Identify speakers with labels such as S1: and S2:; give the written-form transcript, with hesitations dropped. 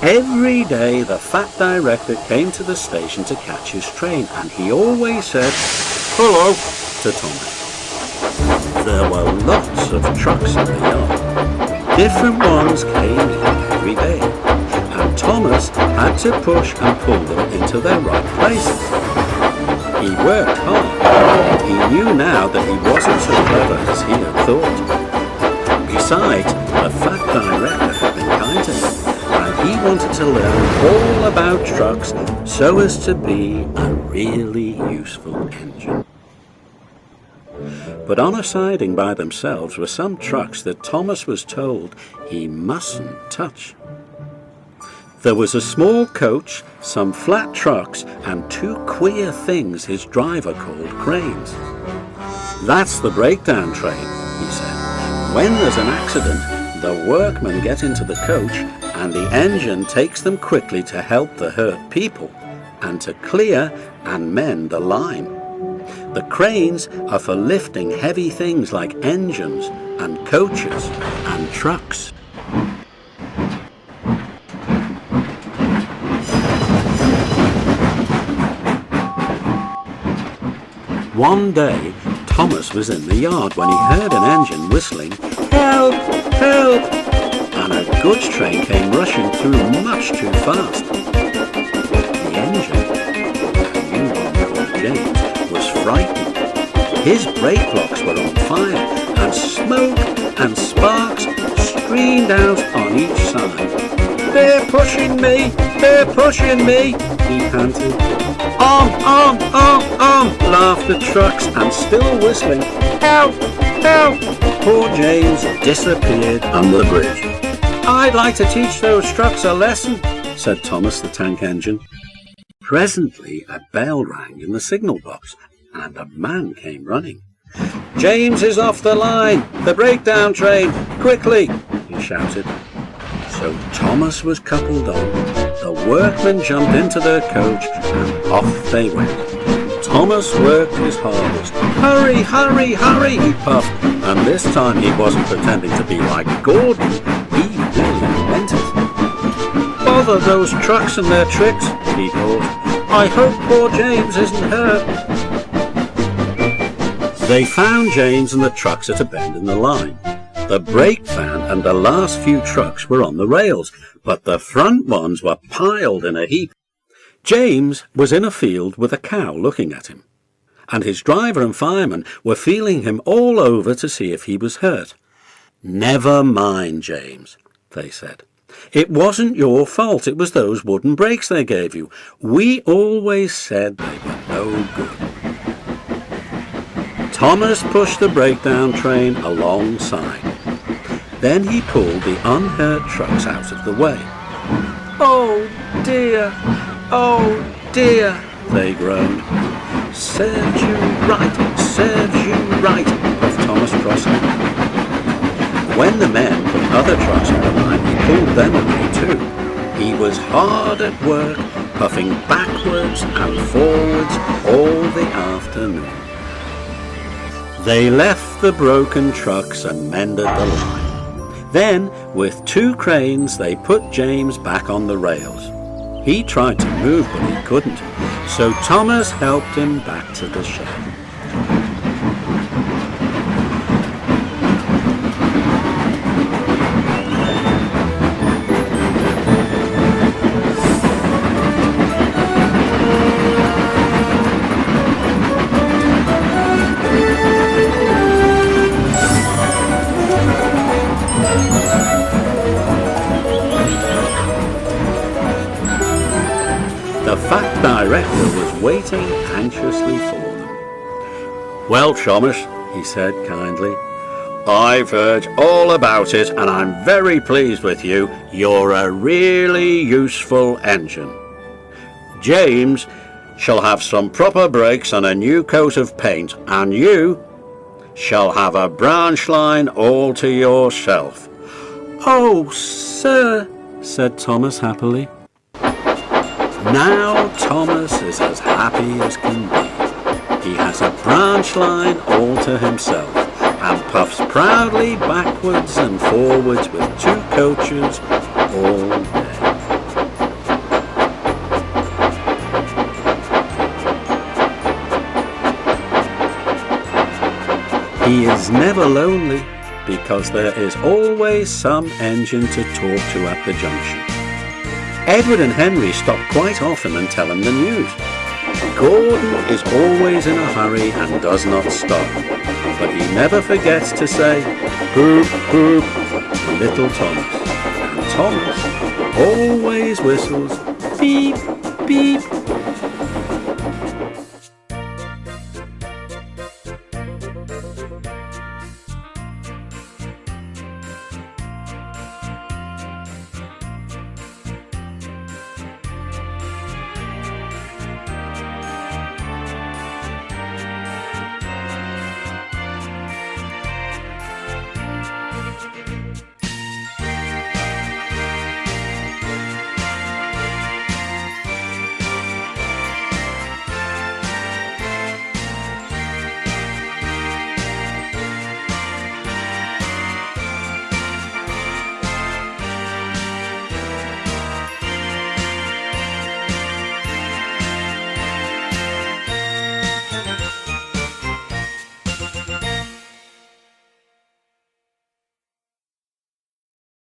S1: Every day the fat director came to the station to catch his train, and he always said, "Hello," to Thomas. There were lots of trucks in the yard. Different ones came in every day, and Thomas had to push and pull them into their right places. He worked hard. He knew now that he wasn't so clever as he had thought. Besides, the fat director had been kind to him, and he wanted to learn all about trucks so as to be a really useful engine. But on a siding by themselves were some trucks that Thomas was told he mustn't touch. There was a small coach, some flat trucks, and two queer things his driver called cranes. "That's the breakdown train," he said. "When there's an accident, the workmen get into the coach and the engine takes them quickly to help the hurt people and to clear and mend the line. The cranes are for lifting heavy things like engines and coaches and trucks." One day, Thomas was in the yard when he heard an engine whistling, "Help! Help!" and a goods train came rushing through much too fast. The engine, a new one called James, was frightened. His brake blocks were on fire, and smoke and sparks streamed out on each side. "They're pushing me! They're pushing me!" he panted. On, laughed the trucks, and still whistling, "Help! Help!" Poor James disappeared under the bridge. "I'd like to teach those trucks a lesson," said Thomas the tank engine. Presently a bell rang in the signal box, and a man came running. "James is off the line! The breakdown train! Quickly!" he shouted. So Thomas was coupled on. The workmen jumped into their coach, and off they went. Thomas worked his hardest. "Hurry, hurry, hurry!" he puffed, and this time he wasn't pretending to be like Gordon. He really meant it. "Bother those trucks and their tricks," he thought. "I hope poor James isn't hurt." They found James and the trucks at a bend in the line. The brake van and the last few trucks were on the rails, but the front ones were piled in a heap. James was in a field with a cow looking at him, and his driver and fireman were feeling him all over to see if he was hurt. "Never mind, James," they said. "It wasn't your fault. It was those wooden brakes they gave you. We always said they were no good." Thomas pushed the breakdown train alongside. Then he pulled the unhurt trucks out of the way. "Oh dear, oh dear," they groaned. "Serves you right, serves you right," puffed Thomas crossly. When the men put other trucks on the line, he pulled them away too. He was hard at work, puffing backwards and forwards all the afternoon. They left the broken trucks and mended the line. Then, with two cranes, they put James back on the rails. He tried to move, but he couldn't, so Thomas helped him back to the shed. The fat director was waiting anxiously for them. "Well, Thomas," he said kindly, "I've heard all about it, and I'm very pleased with you. You're a really useful engine. James shall have some proper brakes and a new coat of paint, and you shall have a branch line all to yourself." "Oh, sir," said Thomas happily. Now Thomas is as happy as can be. He has a branch line all to himself, and puffs proudly backwards and forwards with two coaches all day. He is never lonely because there is always some engine to talk to at the junction. Edward and Henry stop quite often and tell him the news. Gordon is always in a hurry and does not stop, but he never forgets to say, "Boop, boop," to little Thomas. And Thomas always whistles, "Beep, beep."